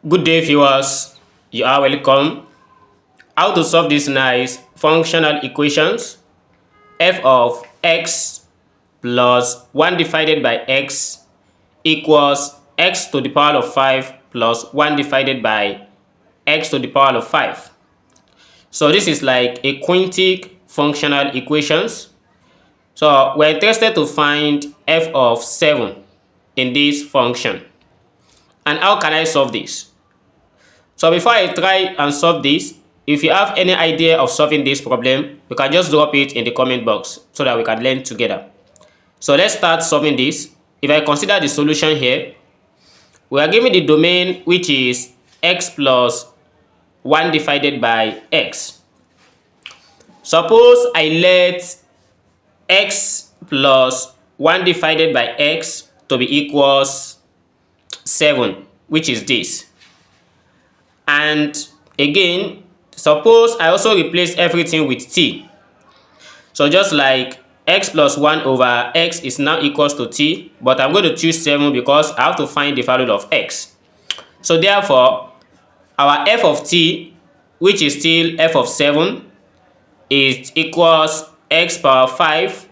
Good day, viewers. You are welcome. How to solve these nice functional equations? F of x plus 1 divided by x equals x to the power of 5 plus 1 divided by x to the power of 5. So this is like a quintic functional equations. So we're interested to find f of 7 in this function. And how can I solve this? So before I try and solve this, if you have any idea of solving this problem, you can just drop it in the comment box so that we can learn together. So let's start solving this. If I consider the solution here, we are given the domain which is x plus 1 divided by x. Suppose I let x plus 1 divided by x to be equals 7, which is this. And again, suppose I also replace everything with t. So just like x plus 1 over x is now equals to t, but I'm going to choose 7 because I have to find the value of x. So therefore, our f of t, which is still f of 7, is equals x power 5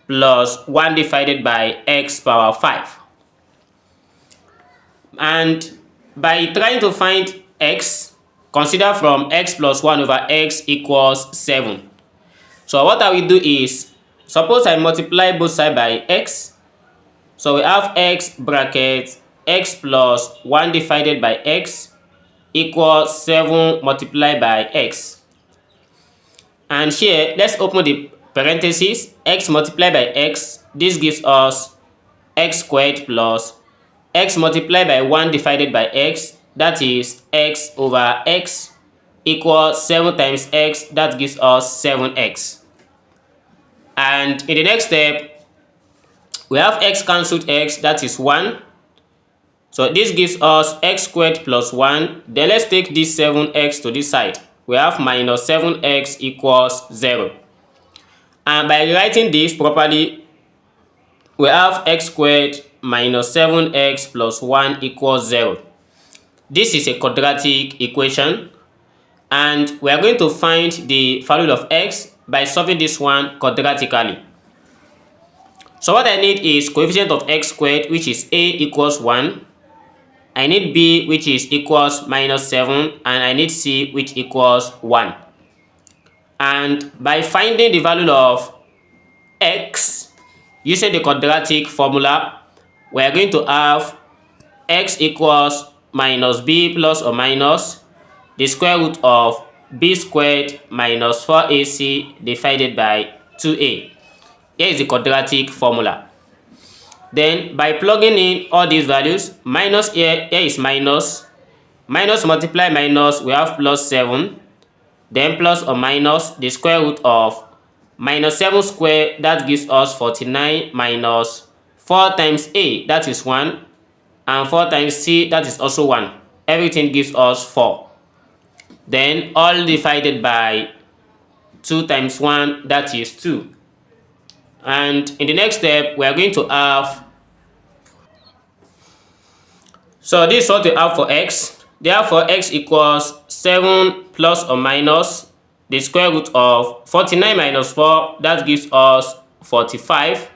plus 1 divided by x power 5. And by trying to find x, consider from x plus 1 over x equals 7. So what I will do is, suppose I multiply both sides by x. So we have x bracket x plus 1 divided by x equals 7 multiplied by x. And here, let's open the parentheses. X multiplied by x, this gives us x squared plus x multiplied by 1 divided by x, that is x over x, equals 7 times x, that gives us 7x. And in the next step, we have x cancelled x, that is 1. So this gives us x squared plus 1. Then let's take this 7x to this side. We have minus 7x equals 0. And by writing this properly, we have x squared minus 7x plus 1 equals 0. This is a quadratic equation, and we are going to find the value of x by solving this one quadratically. So what I need is coefficient of x squared, which is a equals 1. I need b, which is equals minus 7, and I need c, which equals 1. And by finding the value of x using the quadratic formula, we are going to have x equals minus b plus or minus the square root of b squared minus 4ac divided by 2a. Here is the quadratic formula. Then by plugging in all these values, minus here is minus. Minus multiply minus, we have plus 7. Then plus or minus the square root of minus 7 squared, that gives us 49, minus 4 times a, that is 1. And 4 times c, that is also 1. Everything gives us 4. Then all divided by 2 times 1, that is 2. And in the next step, we are going to have, so this is what we have for x. Therefore, x equals 7 plus or minus the square root of 49 minus 4, that gives us 45.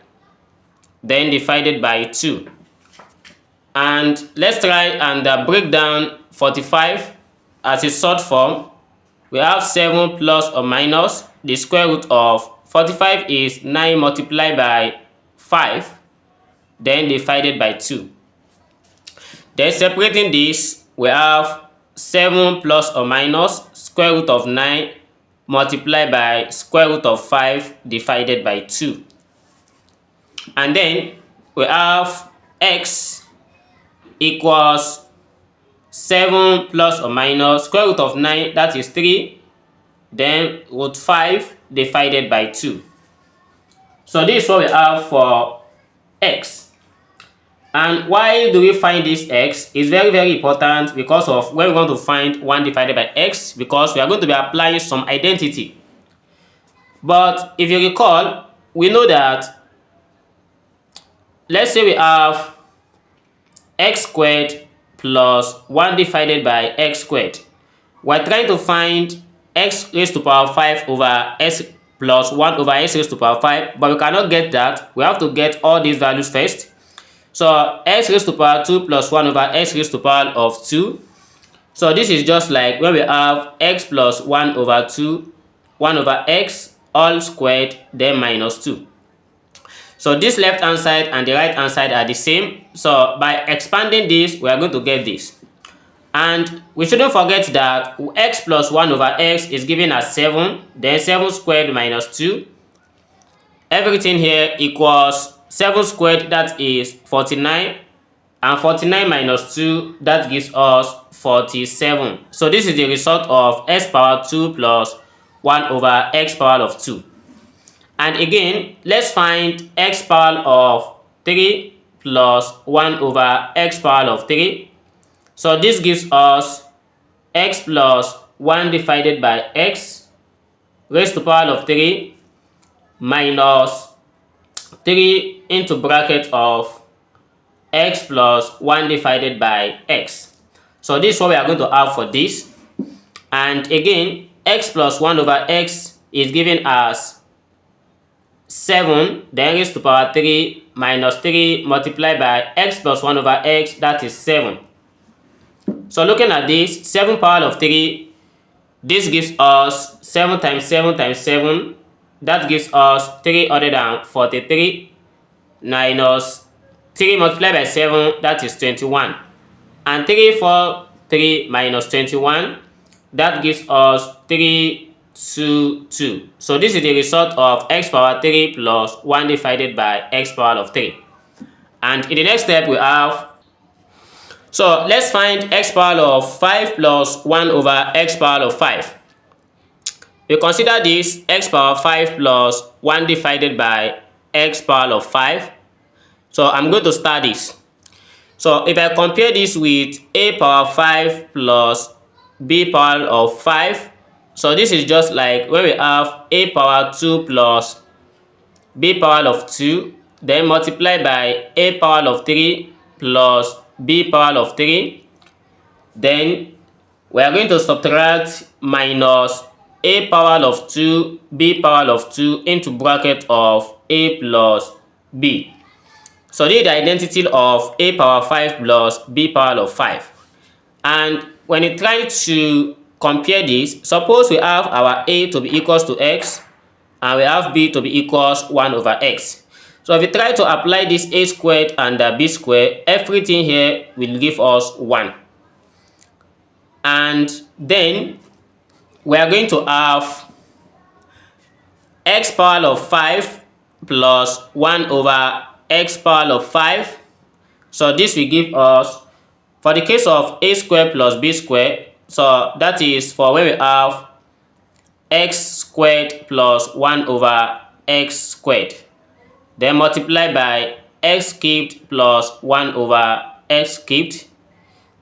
Then divided by 2. And let's try and break down 45 as a short form. We have 7 plus or minus the square root of 45 is 9 multiplied by 5, then divided by 2. Then separating this, we have 7 plus or minus square root of 9 multiplied by square root of 5 divided by 2. And then we have x equals 7 plus or minus square root of 9, that is 3, then root 5 divided by 2. So this is what we have for x. And why do we find this x? It's very, very important because of when we want to find 1 divided by x, because we are going to be applying some identity. But if you recall, we know that, let's say we have x squared plus 1 divided by x squared. We're trying to find x raised to power 5 over s plus 1 over x raised to power 5, but we cannot get that. We have to get all these values first. So x raised to power 2 plus 1 over x raised to power of 2. So this is just like when we have x plus 1 over 2, 1 over x all squared, then minus 2. So this left hand side and the right hand side are the same. So by expanding this, we are going to get this. And we shouldn't forget that x plus 1 over x is given as 7, then 7 squared minus 2. Everything here equals 7 squared, that is 49. And 49 minus 2, that gives us 47. So this is the result of x power 2 plus 1 over x power of 2. And again, let's find x power of 3 plus 1 over x power of 3. So this gives us x plus 1 divided by x raised to power of 3 minus 3 into bracket of x plus 1 divided by x. So this is what we are going to have for this. And again, x plus 1 over x is given as 7, then raised to power 3 minus 3 multiplied by x plus 1 over x, that is 7. So looking at this, 7 power of 3, this gives us 7 times 7 times 7, that gives us 343 minus 3 multiplied by 7, that is 21. And 343 minus 21, that gives us 322. So this is the result of x power 3 plus 1 divided by x power of 3. And in the next step we have, so let's find x power of 5 plus 1 over x power of 5. We consider this x power 5 plus 1 divided by x power of 5. So I'm going to start this. So if I compare this with a power 5 plus b power of 5, so this is just like when we have a power 2 plus b power of 2, then multiply by a power of 3 plus b power of 3. Then we are going to subtract minus a power of 2, b power of 2 into bracket of a plus b. So this is the identity of a power 5 plus b power of 5. And when you try to compare this, suppose we have our a to be equals to x and we have b to be equals 1 over x. So if we try to apply this a squared and b squared, everything here will give us 1. And then we are going to have x power of 5 plus 1 over x power of 5. So this will give us, for the case of a squared plus b squared, so that is for when we have x squared plus 1 over x squared, then multiply by x cubed plus 1 over x cubed,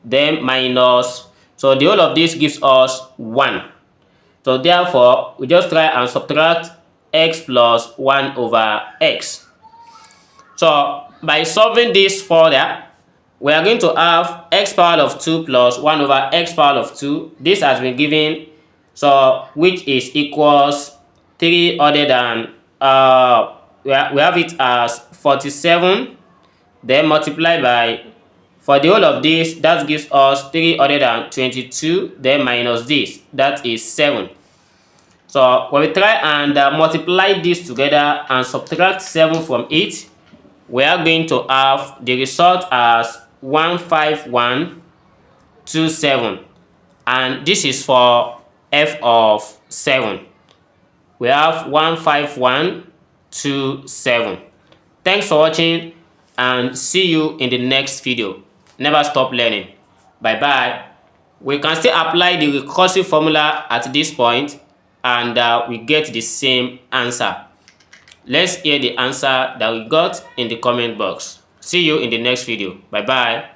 then minus, so the whole of this gives us 1. So therefore we just try and subtract x plus 1 over x. So by solving this further, we are going to have x power of 2 plus 1 over x power of 2. This has been given, so which is equals 3 other than, we have it as 47, then multiply by, for the whole of this, that gives us 3 other than 22, then minus this, that is 7. So when we try and multiply this together and subtract 7 from it, we are going to have the result as 15127, and this is for f of 7. We have 15127. Thanks for watching and see you in the next video. Never stop learning. Bye bye. We can still apply the recursive formula at this point and we get the same answer. Let's hear the answer that we got in the comment box. See you in the next video. Bye bye.